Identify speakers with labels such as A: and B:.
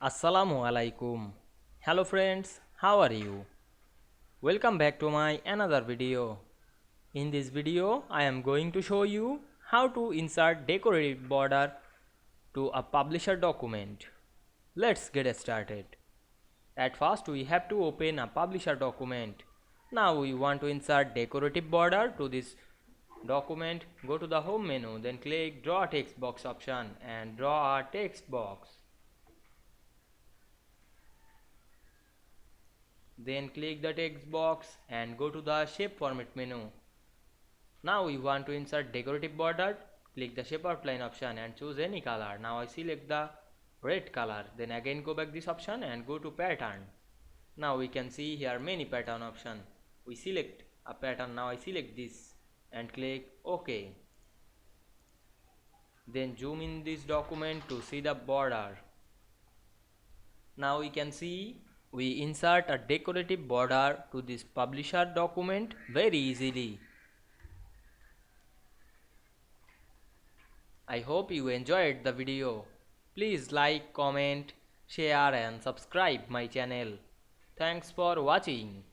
A: Assalamu Walaikum. Hello friends, how are you? Welcome back to my another video. In this video, I am going to show you how to insert decorative border to a publisher document. Let's get started. At first, we have to open a publisher document. Now we want to insert decorative border to this document. Go to the home menu, then click draw text box option and draw a text box. Then click the text box and go to the shape format menu. Now we want to insert decorative border. Click the shape outline option and choose any color. Now I select the red color. Then again go back this option and go to pattern. Now we can see here many pattern option. We select a pattern. Now I select this and click OK. Then zoom in this document to see the border. Now we can see we insert a decorative border to this publisher document very easily. I hope you enjoyed the video. Please like, comment, share and subscribe my channel. Thanks for watching.